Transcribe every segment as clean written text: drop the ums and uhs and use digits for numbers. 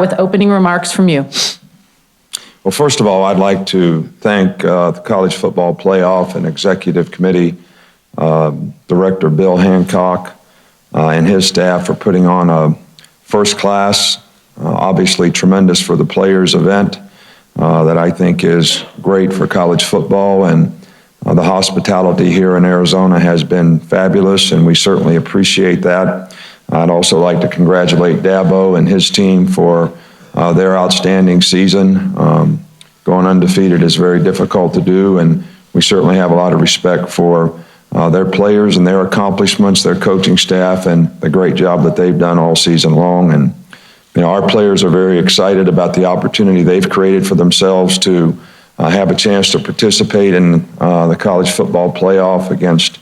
with opening remarks from you. Well, first of all, I'd like to thank the College Football Playoff and Executive Committee, Director Bill Hancock and his staff for putting on a first class, obviously tremendous for the players event that I think is great for college football. And the hospitality here in Arizona has been fabulous, and we certainly appreciate that. I'd also like to congratulate Dabo and his team for their outstanding season. Going undefeated is very difficult to do, and we certainly have a lot of respect for their players and their accomplishments, their coaching staff, and the great job that they've done all season long. And our players are very excited about the opportunity they've created for themselves to have a chance to participate in the college football playoff against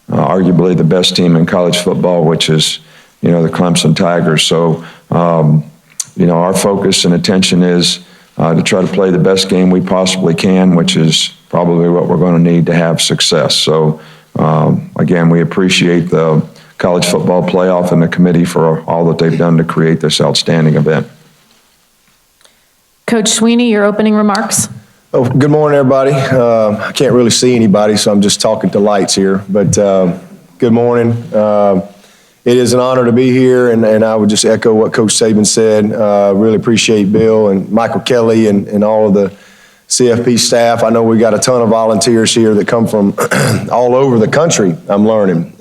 arguably the best team in college football, which is the Clemson Tigers. So our focus and attention is to try to play the best game we possibly can, which is probably what we're going to need to have success. So again, we appreciate the College Football Playoff and the committee for all that they've done to create this outstanding event. Coach Swinney, your opening remarks. Oh, good morning, everybody. I can't really see anybody, so I'm just talking to lights here. But good morning. It is an honor to be here, and I would just echo what Coach Saban said. Really appreciate Bill and Michael Kelly and all of the CFP staff. I know we got a ton of volunteers here that come from all over the country, I'm learning,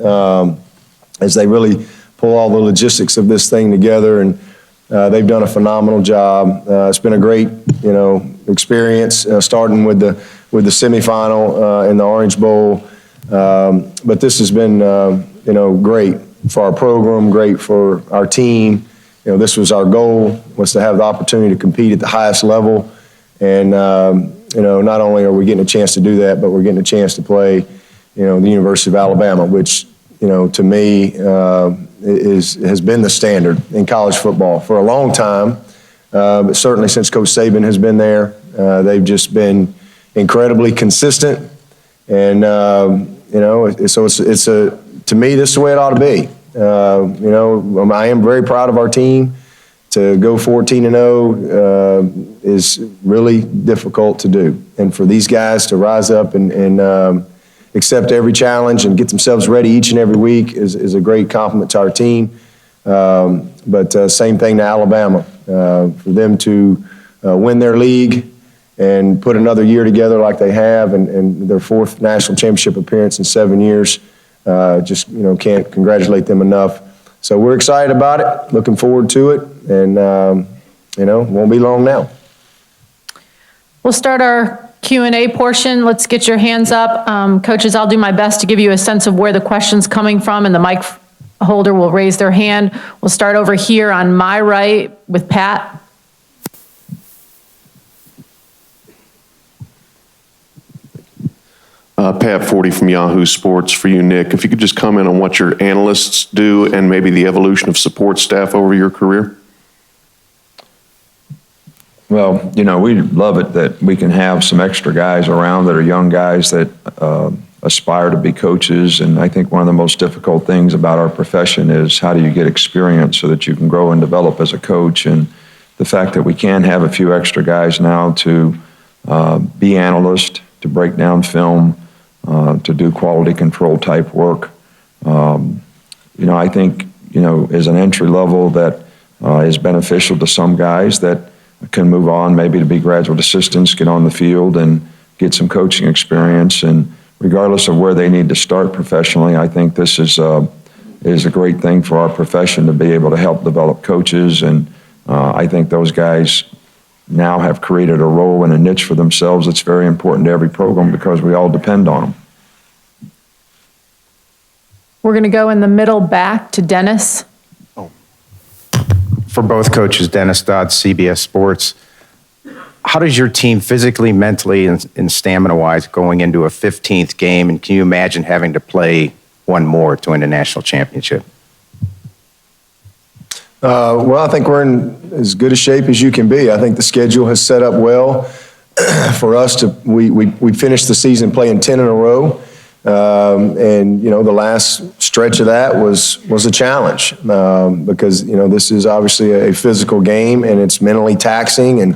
as they really pull all the logistics of this thing together, and they've done a phenomenal job. It's been a great, experience, starting with the semifinal in the Orange Bowl. But this has been, great for our program, great for our team. This was our goal, was to have the opportunity to compete at the highest level. And, not only are we getting a chance to do that, but we're getting a chance to play, the University of Alabama, which, to me, has been the standard in college football for a long time. But certainly since Coach Saban has been there, they've just been incredibly consistent. And, so it's to me, this is the way it ought to be. I am very proud of our team. To go 14-0 is really difficult to do. And for these guys to rise up and accept every challenge and get themselves ready each and every week is a great compliment to our team. But same thing to Alabama. For them to win their league and put another year together like they have, and their fourth national championship appearance in 7 years, can't congratulate them enough. So we're excited about it, looking forward to it, and won't be long now. We'll start our Q&A portion. Let's get your hands up. Coaches, I'll do my best to give you a sense of where the question's coming from, and the mic holder will raise their hand. We'll start over here on my right with Pat. Pat 40 from Yahoo Sports. For you, Nick, if you could just comment on what your analysts do and maybe the evolution of support staff over your career. Well, we love it that we can have some extra guys around that are young guys that aspire to be coaches. And I think one of the most difficult things about our profession is how do you get experience so that you can grow and develop as a coach. And the fact that we can have a few extra guys now to be analysts, to break down film, to do quality control type work. I think, as an entry level that is beneficial to some guys that can move on maybe to be graduate assistants, get on the field and get some coaching experience. And regardless of where they need to start professionally, I think this is a great thing for our profession to be able to help develop coaches. And I think those guys now have created a role and a niche for themselves that's very important to every program because we all depend on them. We're going to go in the middle back to Dennis. For both coaches, Dennis Dodd, CBS Sports. How does your team physically, mentally, and stamina-wise going into a 15th game? And can you imagine having to play one more to win a national championship? Well, I think we're in as good a shape as you can be. I think the schedule has set up well for us to. We finished the season playing 10 in a row, And, the last stretch of that was a challenge because, this is obviously a physical game and it's mentally taxing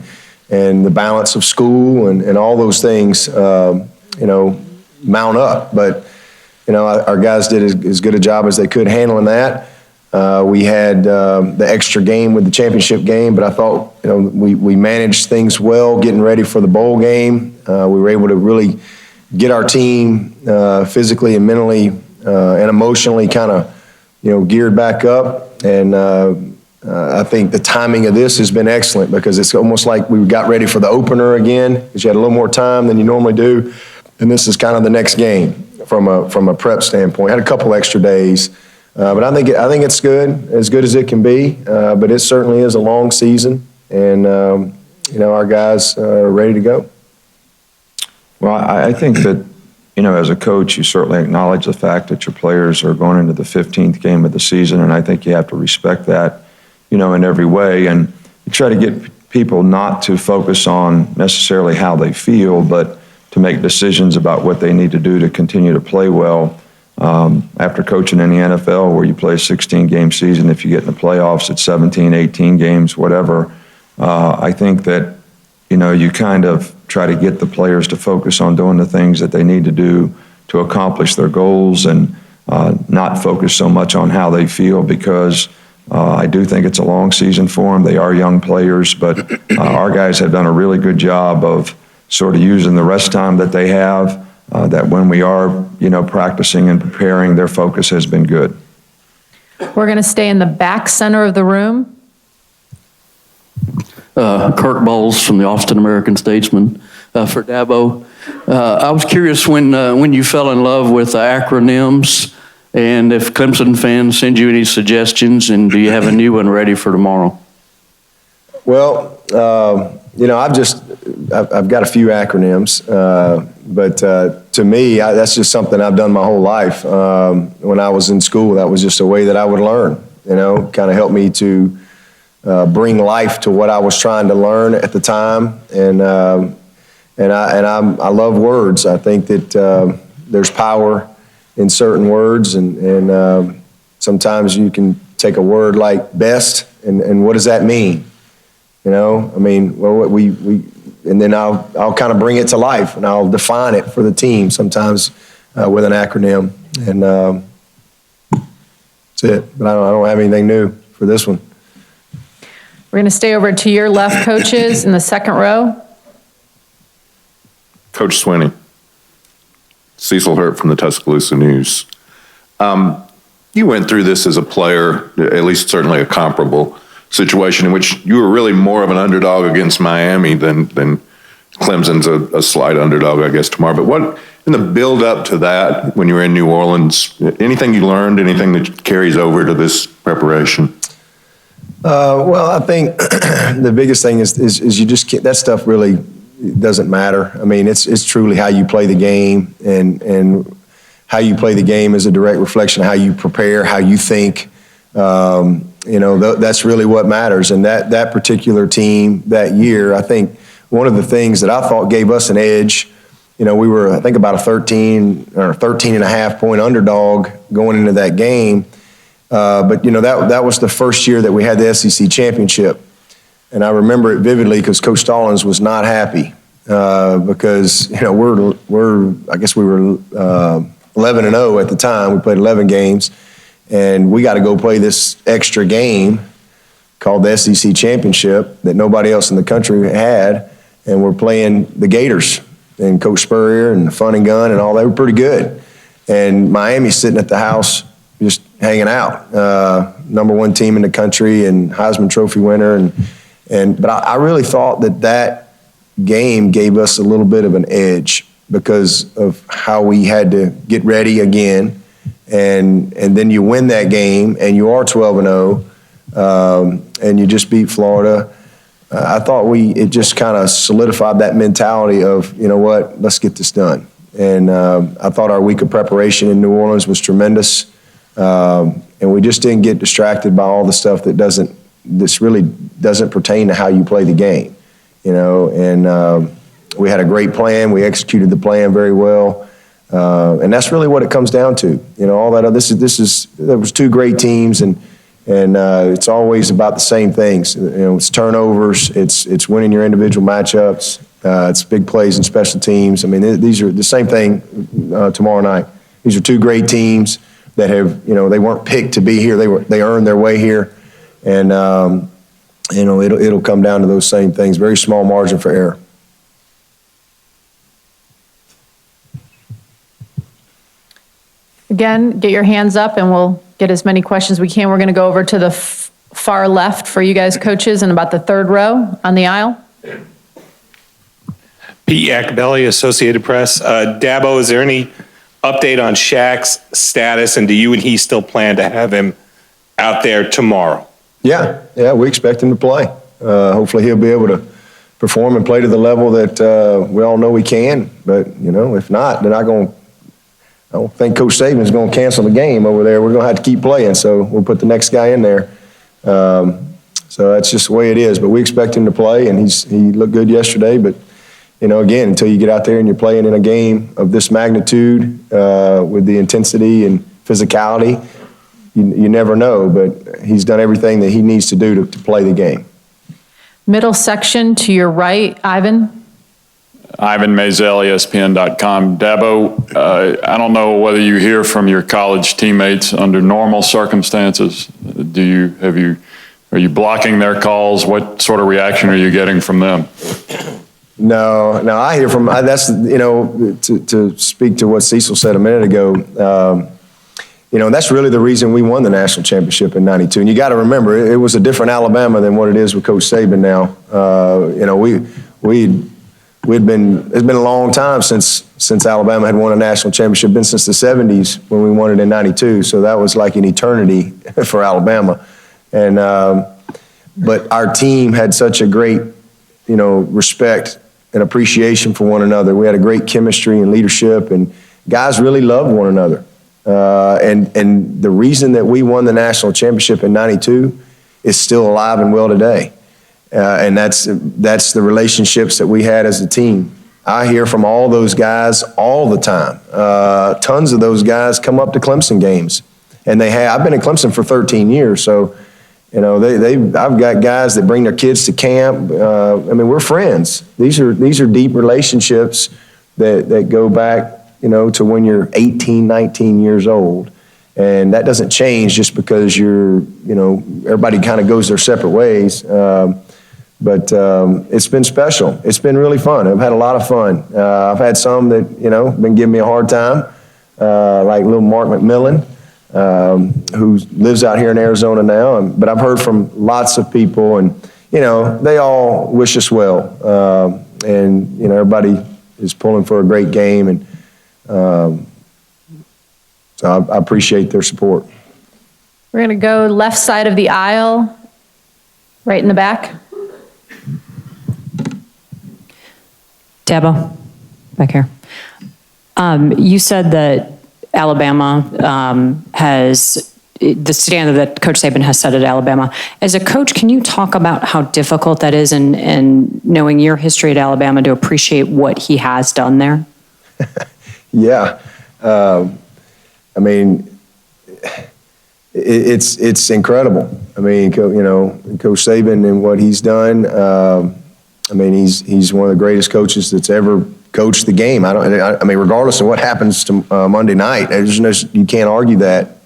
and the balance of school and all those things, mount up. But, our guys did as good a job as they could handling that. We had the extra game with the championship game, but I thought, we managed things well, getting ready for the bowl game. We were able to really get our team physically and mentally and emotionally kind of, geared back up. And I think the timing of this has been excellent because it's almost like we got ready for the opener again because you had a little more time than you normally do. And this is kind of the next game from a prep standpoint. Had a couple extra days. But I think it's good as it can be. But it certainly is a long season, and our guys are ready to go. Well, I think that, as a coach, you certainly acknowledge the fact that your players are going into the 15th game of the season, and I think you have to respect that, in every way. And you try to get people not to focus on necessarily how they feel, but to make decisions about what they need to do to continue to play well. After coaching in the NFL where you play a 16-game season, if you get in the playoffs at 17, 18 games, whatever, I think that, you kind of try to get the players to focus on doing the things that they need to do to accomplish their goals and not focus so much on how they feel because I do think it's a long season for them. They are young players, but our guys have done a really good job of sort of using the rest time that they have. That when we are, practicing and preparing, their focus has been good. We're going to stay in the back center of the room. Kirk Bowles from the Austin American-Statesman for Dabo. I was curious when you fell in love with acronyms and if Clemson fans send you any suggestions, and do you have a new one ready for tomorrow? Well, I've got a few acronyms, but to me, that's just something I've done my whole life. When I was in school, that was just a way that I would learn, kind of helped me to bring life to what I was trying to learn at the time. And I love words. I think that there's power in certain words, and sometimes you can take a word like best, and what does that mean? And then I'll kind of bring it to life, and I'll define it for the team sometimes with an acronym, and that's it. But I don't have anything new for this one. We're going to stay over to your left, coaches, in the second row. Coach Swinney, Cecil Hurt from the Tuscaloosa News. You went through this as a player, at least certainly a comparable situation in which you were really more of an underdog against Miami than Clemson's a slight underdog, I guess, tomorrow. But what, in the build up to that, when you were in New Orleans, anything you learned, anything that carries over to this preparation? Well, I think the biggest thing is you just can't, that stuff really doesn't matter. I mean, it's truly how you play the game, and how you play the game is a direct reflection of how you prepare, how you think. That's really what matters. And that particular team that year, I think one of the things that I thought gave us an edge, we were, I think, about a 13 or 13 and a half point underdog going into that game. But that was the first year that we had the SEC championship. And I remember it vividly because Coach Stallings was not happy because, I guess we were 11-0 at the time. We played 11 games. And we got to go play this extra game called the SEC Championship that nobody else in the country had. And we're playing the Gators and Coach Spurrier and the Fun and Gun and all. They were pretty good. And Miami's sitting at the house just hanging out. Number one team in the country and Heisman Trophy winner. But I really thought that game gave us a little bit of an edge because of how we had to get ready again. And then you win that game, and you are 12-0, and you just beat Florida. I thought it just kind of solidified that mentality of, let's get this done. And I thought our week of preparation in New Orleans was tremendous, and we just didn't get distracted by all the stuff this really doesn't pertain to how you play the game, And we had a great plan. We executed the plan very well. And that's really what it comes down to. All that. There was two great teams, and it's always about the same things. It's turnovers, it's winning your individual matchups, it's big plays and special teams. I mean, these are the same thing tomorrow night. These are two great teams that have, they weren't picked to be here. They earned their way here, and it'll come down to those same things. Very small margin for error. Again, get your hands up and we'll get as many questions as we can. We're going to go over to the far left for you guys coaches and about the third row on the aisle. Pete Yakabelli, Associated Press. Dabo, is there any update on Shaq's status, and do you and he still plan to have him out there tomorrow? Yeah, we expect him to play. Hopefully he'll be able to perform and play to the level that we all know he can. But, if not, they're not going to. I don't think Coach Saban's going to cancel the game over there. We're going to have to keep playing, so we'll put the next guy in there. So that's just the way it is. But we expect him to play, and he looked good yesterday. But, again, until you get out there and you're playing in a game of this magnitude with the intensity and physicality, you never know. But he's done everything that he needs to do to play the game. Middle section to your right, Ivan. Ivan Mazel, ESPN.com. Dabo, I don't know whether you hear from your college teammates under normal circumstances. Are you blocking their calls? What sort of reaction are you getting from them? No, I hear from, that's, to speak to what Cecil said a minute ago, that's really the reason we won the national championship in '92. And you got to remember, it was a different Alabama than what it is with Coach Saban now. It's been a long time since Alabama had won a national championship. Been since the '70s when we won it in '92. So that was like an eternity for Alabama. And but our team had such a great, respect and appreciation for one another. We had a great chemistry and leadership, and guys really loved one another. And the reason that we won the national championship in '92 is still alive and well today. And that's the relationships that we had as a team. I hear from all those guys all the time. Tons of those guys come up to Clemson games, and I've been in Clemson for 13 years, so I've got guys that bring their kids to camp. We're friends. These are deep relationships that go back, to when you're 18, 19 years old. And that doesn't change just because everybody kind of goes their separate ways. But it's been special. It's been really fun. I've had a lot of fun. I've had some that, been giving me a hard time, like little Mark McMillan, who lives out here in Arizona now. But I've heard from lots of people, and, they all wish us well. And, everybody is pulling for a great game. And so I appreciate their support. We're going to go left side of the aisle, right in the back. Dabo, back here. You said that Alabama has the standard that Coach Saban has set at Alabama. As a coach, can you talk about how difficult that is, and knowing your history at Alabama, to appreciate what he has done there? Yeah. It's incredible. Coach Saban and what he's done. He's one of the greatest coaches that's ever coached the game. Regardless of what happens to Monday night, you can't argue that.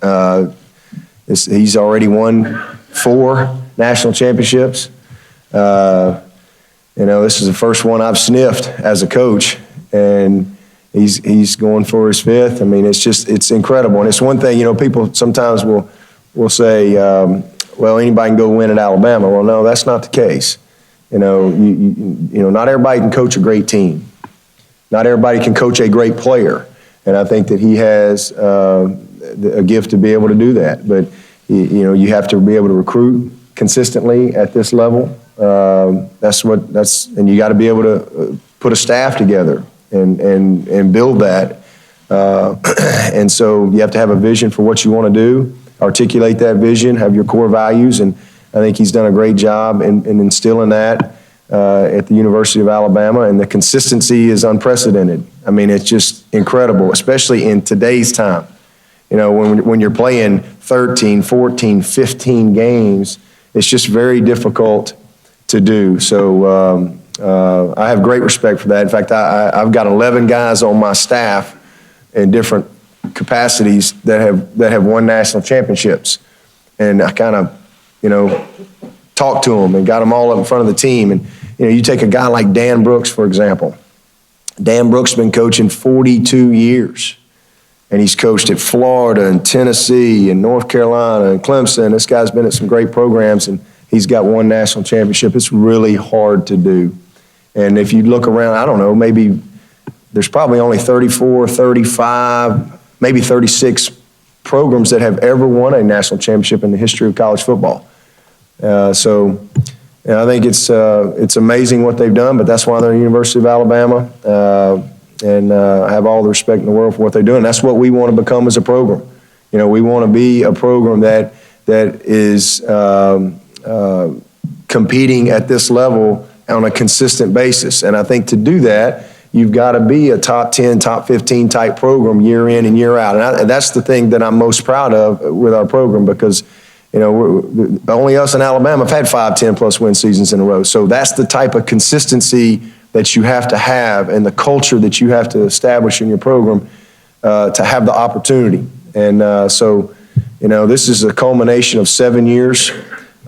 He's already won 4 national championships. This is the first one I've sniffed as a coach, and he's going for his 5th. It's incredible. And it's one thing, people sometimes will say, well, anybody can go win at Alabama. Well, no, that's not the case. Not everybody can coach a great team. Not everybody can coach a great player. And I think that he has a gift to be able to do that. But, you have to be able to recruit consistently at this level. And you got to be able to put a staff together and build that. And so you have to have a vision for what you want to do, articulate that vision, have your core values, and I think he's done a great job in instilling that. at the University of Alabama, and the consistency is unprecedented. I mean, it's just incredible, especially in today's time. You know, when you're playing 13, 14, 15 games, it's just very difficult to do. So I have great respect for that. In fact, I've got 11 guys on my staff in different capacities that have won national championships. And I kind of, you know, talked to them and got them all up in front of the team. And, you know, you take a guy like Dan Brooks, for example. Dan Brooks has been coaching 42 years. And he's coached at Florida and Tennessee and North Carolina and Clemson. This guy's been at some great programs, and he's got one national championship. It's really hard to do. And if you look around, I don't know, maybe there's probably only 34, 35, maybe 36 programs that have ever won a national championship in the history of college football. So you know, I think it's amazing what they've done, but that's why they're the University of Alabama. And I have all the respect in the world for what they're doing. That's what we want to become as a program. You know, we want to be a program that is competing at this level on a consistent basis. And I think to do that, you've got to be a top 10, top 15 type program year in and year out. And that's the thing that I'm most proud of with our program, because, you know, only us in Alabama have had 5, 10+ win seasons in a row. So that's the type of consistency that you have to have, and the culture that you have to establish in your program to have the opportunity. And so, you know, this is a culmination of 7 years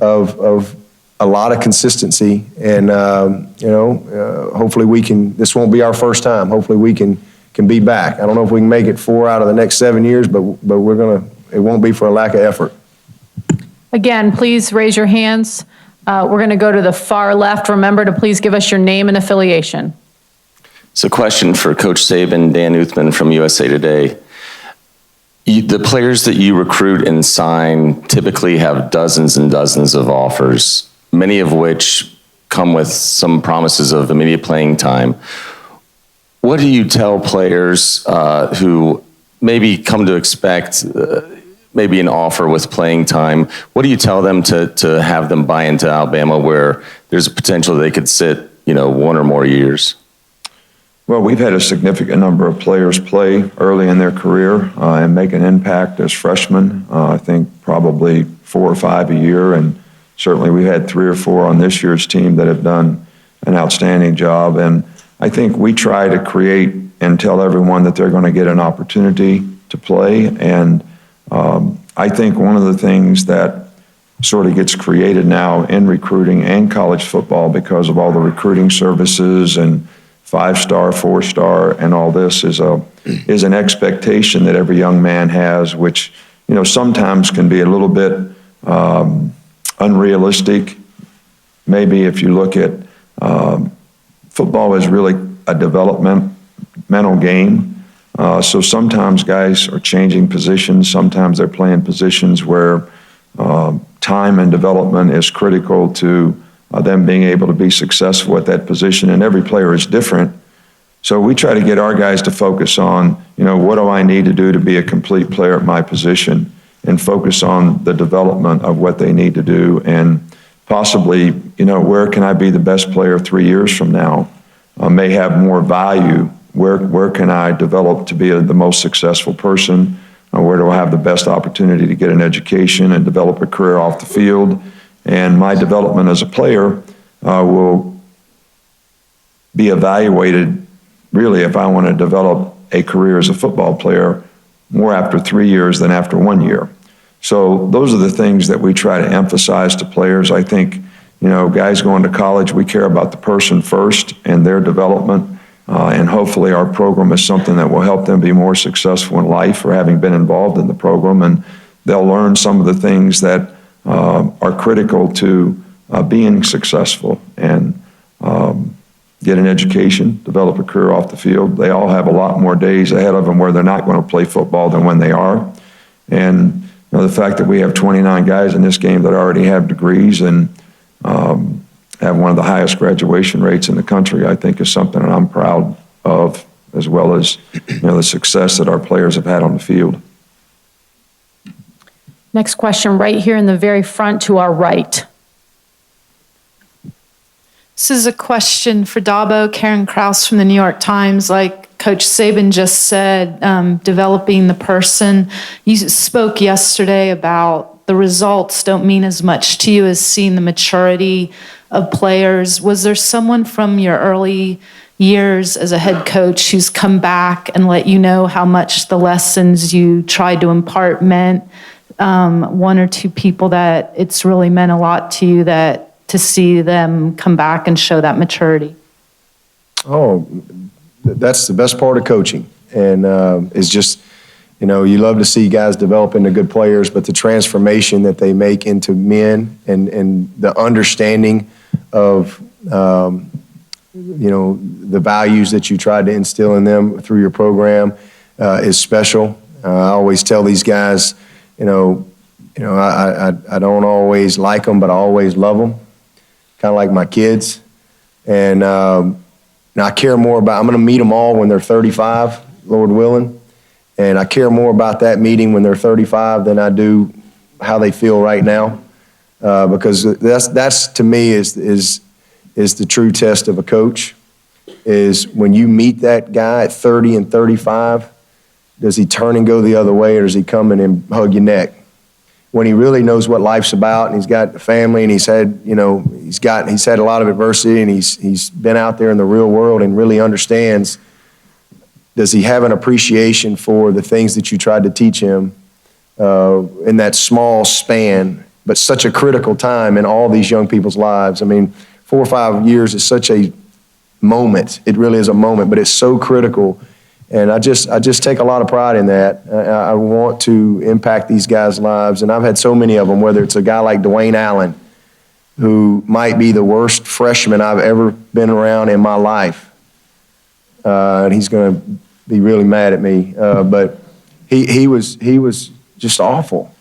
of a lot of consistency. And, you know, hopefully this won't be our first time. Hopefully we can be back. I don't know if we can make it 4 out of the next 7 years, but it won't be for a lack of effort. Again, please raise your hands. We're going to go to the far left. Remember to please give us your name and affiliation. It's a question for Coach Saban, Dan Uthman from USA Today. The players that you recruit and sign typically have dozens and dozens of offers, many of which come with some promises of immediate playing time. What do you tell players who maybe come to expect maybe an offer with playing time? What do you tell them to have them buy into Alabama, where there's a potential they could sit, you know, 1 or more years? Well, we've had a significant number of players play early in their career and make an impact as freshmen. I think probably 4 or 5 a year, and certainly we had 3 or 4 on this year's team that have done an outstanding job. And I think we try to create and tell everyone that they're going to get an opportunity to play. And I think one of the things that sort of gets created now in recruiting and college football, because of all the recruiting services and 5-star, 4-star, and all this, is an expectation that every young man has, which, you know, sometimes can be a little bit unrealistic. Maybe if you look at football is really a developmental game. So sometimes guys are changing positions. Sometimes they're playing positions where time and development is critical to them being able to be successful at that position. And every player is different. So we try to get our guys to focus on, you know, what do I need to do to be a complete player at my position, and focus on the development of what they need to do, and possibly, you know, where can I be the best player 3 years from now? May have more value. Where can I develop to be the most successful person? Where do I have the best opportunity to get an education and develop a career off the field? And my development as a player will be evaluated, really, if I want to develop a career as a football player, more after 3 years than after 1 year. So those are the things that we try to emphasize to players. I think, you know, guys going to college, we care about the person first and their development. And hopefully our program is something that will help them be more successful in life for having been involved in the program. And they'll learn some of the things that are critical to being successful, and get an education, develop a career off the field. They all have a lot more days ahead of them where they're not going to play football than when they are. And you know, the fact that we have 29 guys in this game that already have degrees and have one of the highest graduation rates in the country, I think is something that I'm proud of, as well as, you know, the success that our players have had on the field. Next question, right here in the very front to our right. This is a question for Dabo. Karen Kraus from the New York Times. Like Coach Saban just said, developing the person. You spoke yesterday about the results don't mean as much to you as seeing the maturity of players. Was there someone from your early years as a head coach who's come back and let you know how much the lessons you tried to impart meant? One or two people that it's really meant a lot to you to see them come back and show that maturity? Oh, that's the best part of coaching. And it's just, you love to see guys develop into good players, but the transformation that they make into men and the understanding of, the values that you tried to instill in them through your program is special. I always tell these guys, I don't always like them, but I always love them. Kind of like my kids. And I care more about, I'm going to meet them all when they're 35, Lord willing. And I care more about that meeting when they're 35 than I do how they feel right now. Because that's to me is the true test of a coach, is when you meet that guy at 30 and 35, does he turn and go the other way, or does he come in and hug your neck? When he really knows what life's about, and he's got a family, and he's had, he's had a lot of adversity, and he's been out there in the real world and really understands. Does he have an appreciation for the things that you tried to teach him in that small span, but such a critical time in all these young people's lives? I mean, 4 or 5 years is such a moment. It really is a moment, but it's so critical. And I just take a lot of pride in that. I want to impact these guys' lives, and I've had so many of them, whether it's a guy like Dwayne Allen, who might be the worst freshman I've ever been around in my life. And he's going to be really mad at me. But he was just awful,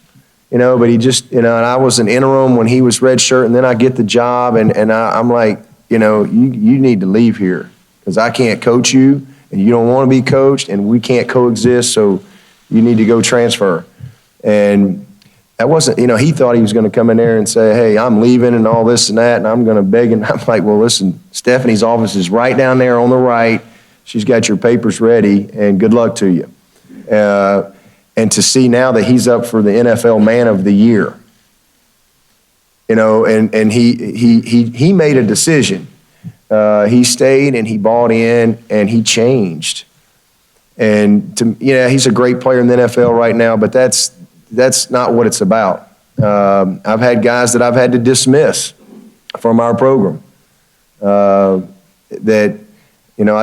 but he just, and I was an interim when he was redshirt, and then I get the job, and I'm like, you need to leave here because I can't coach you. And you don't want to be coached, and we can't coexist, so you need to go transfer. And that wasn't, he thought he was going to come in there and say, hey, I'm leaving and all this and that, and I'm going to beg. And I'm like, well, listen, Stephanie's office is right down there on the right. She's got your papers ready, and good luck to you. And to see now that he's up for the NFL Man of the Year, and he made a decision. He stayed and he bought in and he changed. And he's a great player in the NFL right now, but that's not what it's about. I've had guys that I've had to dismiss from our program. I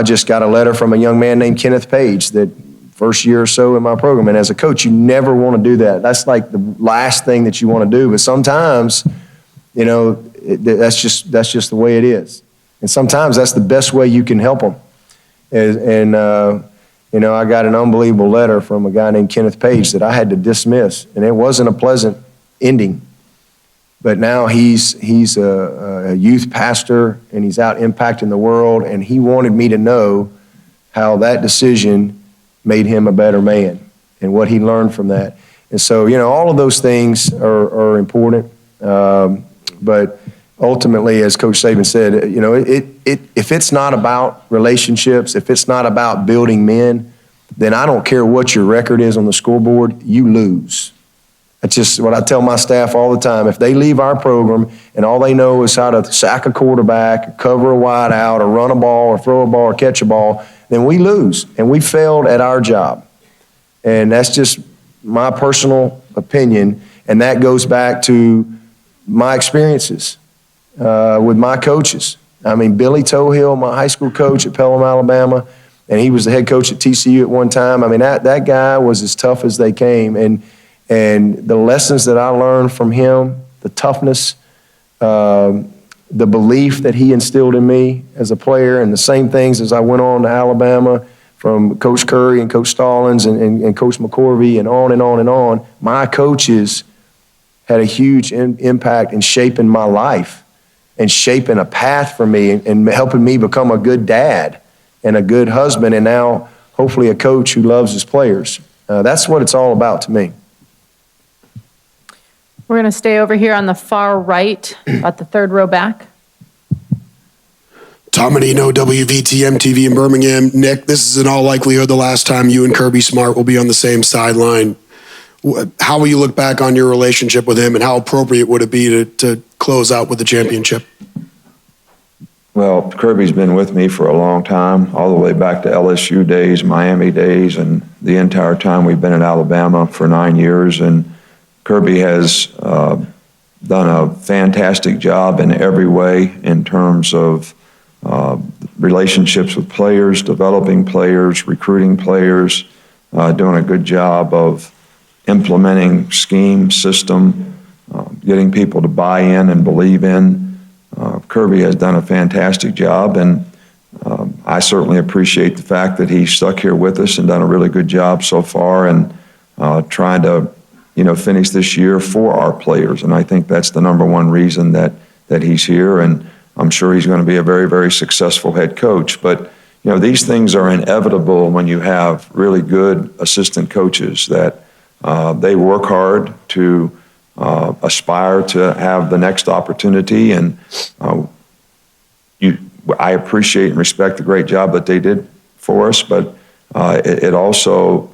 just got a letter from a young man named Kenneth Page that first year or so in my program. And as a coach, you never want to do that. That's like the last thing that you want to do. But sometimes, that's just the way it is. And sometimes that's the best way you can help them. And I got an unbelievable letter from a guy named Kenneth Page that I had to dismiss. And it wasn't a pleasant ending. But now he's a youth pastor, and he's out impacting the world. And he wanted me to know how that decision made him a better man and what he learned from that. And so, all of those things are important. But ultimately, as Coach Saban said, if it's not about relationships, if it's not about building men, then I don't care what your record is on the scoreboard, you lose. That's just what I tell my staff all the time. If they leave our program and all they know is how to sack a quarterback, cover a wide out, or run a ball, or throw a ball, or catch a ball, then we lose, and we failed at our job. And that's just my personal opinion, and that goes back to my experiences with my coaches. I mean, Billy Tohill, my high school coach at Pelham, Alabama, and he was the head coach at TCU at one time. I mean, that guy was as tough as they came. And the lessons that I learned from him, the toughness, the belief that he instilled in me as a player, and the same things as I went on to Alabama from Coach Curry and Coach Stallings and Coach McCorvey and on and on and on. My coaches had a huge impact in shaping my life and shaping a path for me and helping me become a good dad and a good husband, and now hopefully a coach who loves his players. That's what it's all about to me. We're going to stay over here on the far right, about the third row back. Tom Menino, WVTM TV in Birmingham. Nick, this is in all likelihood the last time you and Kirby Smart will be on the same sideline. How will you look back on your relationship with him, and how appropriate would it be to close out with the championship? Well, Kirby's been with me for a long time, all the way back to LSU days, Miami days, and the entire time we've been at Alabama for 9 years. And Kirby has done a fantastic job in every way in terms of relationships with players, developing players, recruiting players, doing a good job of implementing scheme, system, getting people to buy in and believe in. Kirby has done a fantastic job, and I certainly appreciate the fact that he stuck here with us and done a really good job so far, and trying to, finish this year for our players. And I think that's the number one reason that he's here, and I'm sure he's going to be a very, very successful head coach. But these things are inevitable when you have really good assistant coaches that they work hard to aspire to have the next opportunity, and I appreciate and respect the great job that they did for us, but it also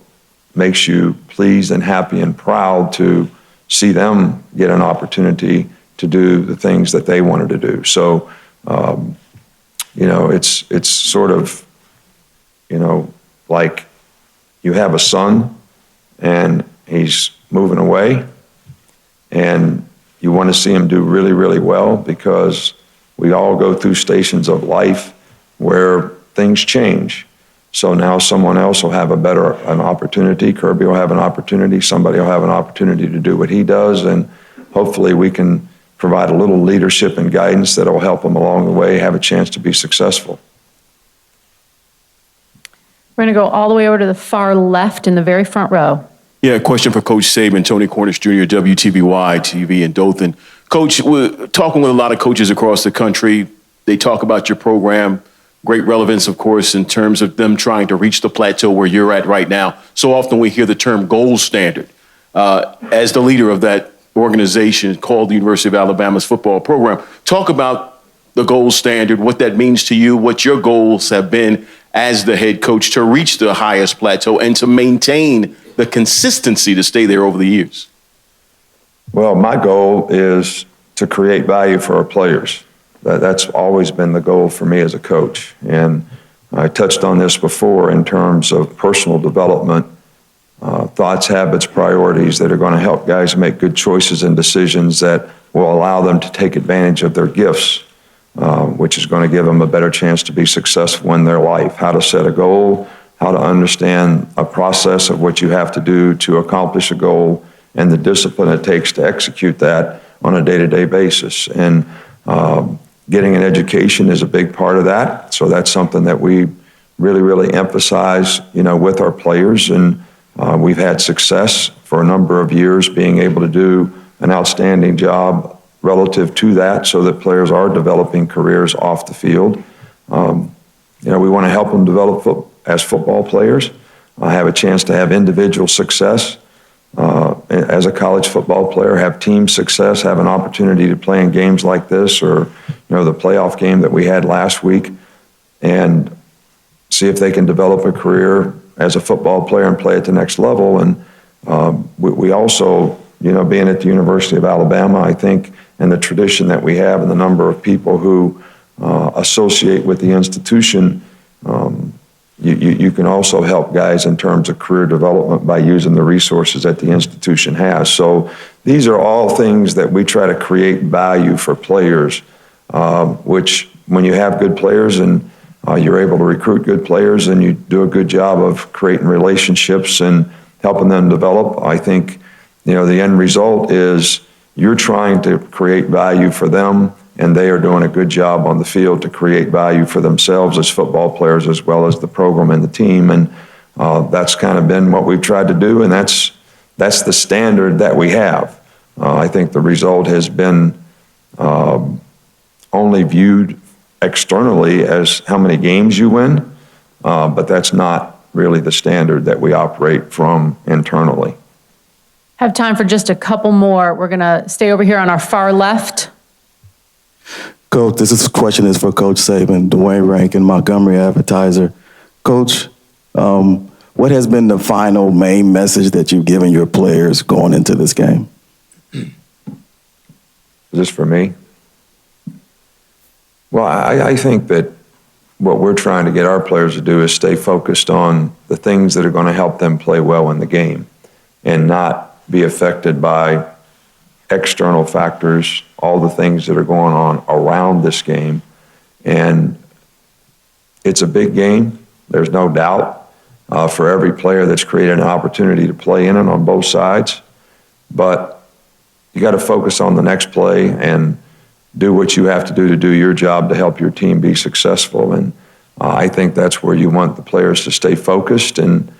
makes you pleased and happy and proud to see them get an opportunity to do the things that they wanted to do. So, it's sort of, like you have a son and he's moving away, and you want to see him do really, really well, because we all go through stations of life where things change. So now someone else will have an opportunity. Kirby will have an opportunity. Somebody will have an opportunity to do what he does, and hopefully we can provide a little leadership and guidance that will help them along the way have a chance to be successful. We're going to go all the way over to the far left in the very front row. Yeah, question for Coach Saban, Tony Cornish Jr., WTVY TV in Dothan. Coach, we're talking with a lot of coaches across the country. They talk about your program, great relevance, of course, in terms of them trying to reach the plateau where you're at right now. So often we hear the term gold standard. As the leader of that organization called the University of Alabama's football program, talk about the gold standard, what that means to you, what your goals have been as the head coach to reach the highest plateau and to maintain the consistency to stay there over the years. Well, my goal is to create value for our players. That's always been the goal for me as a coach. And I touched on this before in terms of personal development, thoughts, habits, priorities that are going to help guys make good choices and decisions that will allow them to take advantage of their gifts, which is going to give them a better chance to be successful in their life. How to set a goal, how to understand a process of what you have to do to accomplish a goal, and the discipline it takes to execute that on a day-to-day basis. And getting an education is a big part of that. So that's something that we really, really emphasize, with our players. And we've had success for a number of years being able to do an outstanding job relative to that, so that players are developing careers off the field. We want to help them develop as football players, have a chance to have individual success as a college football player, have team success, have an opportunity to play in games like this, or the playoff game that we had last week, and see if they can develop a career as a football player and play at the next level. And we also, being at the University of Alabama, I think, and the tradition that we have and the number of people who associate with the institution, you can also help guys in terms of career development by using the resources that the institution has. So these are all things that we try to create value for players, which when you have good players and you're able to recruit good players and you do a good job of creating relationships and helping them develop, I think, the end result is you're trying to create value for them, and they are doing a good job on the field to create value for themselves as football players, as well as the program and the team. And that's kind of been what we've tried to do, and that's the standard that we have. I think the result has been only viewed externally as how many games you win, but that's not really the standard that we operate from internally. Have time for just a couple more. We're going to stay over here on our far left. Coach, this question is for Coach Saban, Dwayne Rankin, Montgomery Advertiser. Coach, what has been the final main message that you've given your players going into this game? Is this for me? Well, I think that what we're trying to get our players to do is stay focused on the things that are going to help them play well in the game and not be affected by external factors, all the things that are going on around this game. And it's a big game, there's no doubt, for every player that's created an opportunity to play in it on both sides. But you got to focus on the next play and do what you have to do your job to help your team be successful. And I think that's where you want the players to stay focused, and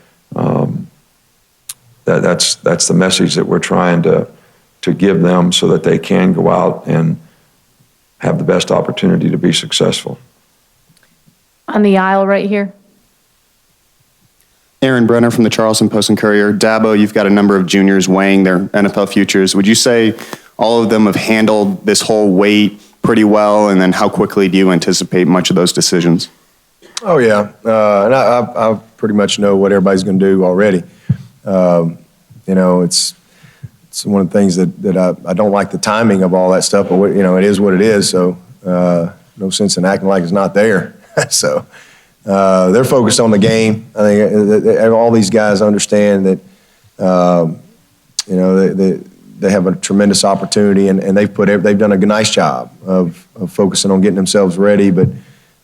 that's the message that we're trying to give them so that they can go out and have the best opportunity to be successful. On the aisle right here. Aaron Brenner from the Charleston Post and Courier. Dabo, you've got a number of juniors weighing their NFL futures. Would you say all of them have handled this whole weight pretty well? And then how quickly do you anticipate much of those decisions? Oh, yeah. And I pretty much know what everybody's going to do already. It's one of the things that I don't like the timing of all that stuff, but it is what it is. So no sense in acting like it's not there. So they're focused on the game. I think all these guys understand that, they have a tremendous opportunity, and they've done a nice job of focusing on getting themselves ready. But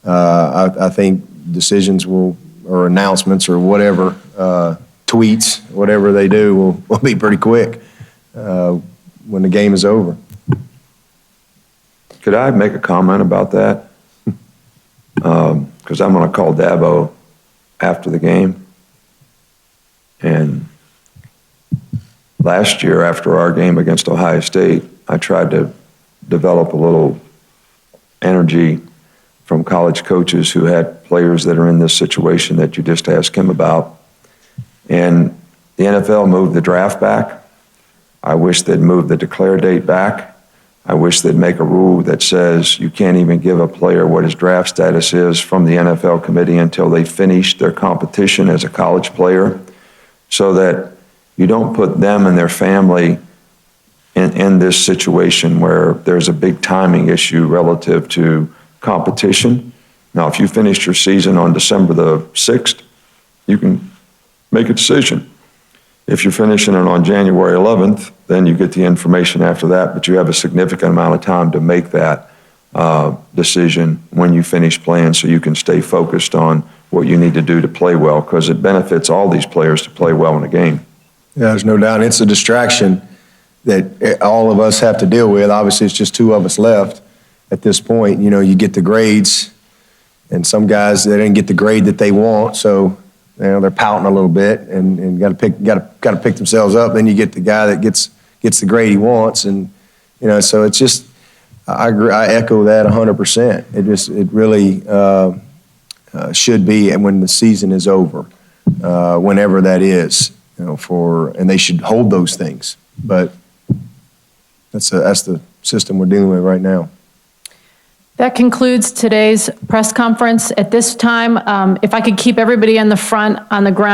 I think decisions or announcements or whatever, tweets, whatever they do will be pretty quick when the game is over. Could I make a comment about that? Because I'm going to call Dabo after the game. And last year, after our game against Ohio State, I tried to develop a little energy from college coaches who had players that are in this situation that you just asked him about. And the NFL moved the draft back. I wish they'd move the declare date back. I wish they'd make a rule that says you can't even give a player what his draft status is from the NFL committee until they finish their competition as a college player, so that you don't put them and their family in this situation where there's a big timing issue relative to competition. Now, if you finished your season on December the 6th, you can make a decision. If you're finishing it on January 11th, then you get the information after that, but you have a significant amount of time to make that decision when you finish playing, so you can stay focused on what you need to do to play well, because it benefits all these players to play well in a game. Yeah, there's no doubt. It's a distraction that all of us have to deal with. Obviously, it's just two of us left at this point. You get the grades, and some guys, they didn't get the grade that they want, so they're pouting a little bit and got to pick themselves up. Then you get the guy that gets the grade he wants, and so it's just, I agree. I echo that 100%. It really should be, and when the season is over, whenever that is, and they should hold those things. But that's the system we're dealing with right now. That concludes today's press conference. At this time, if I could keep everybody in the front on the ground.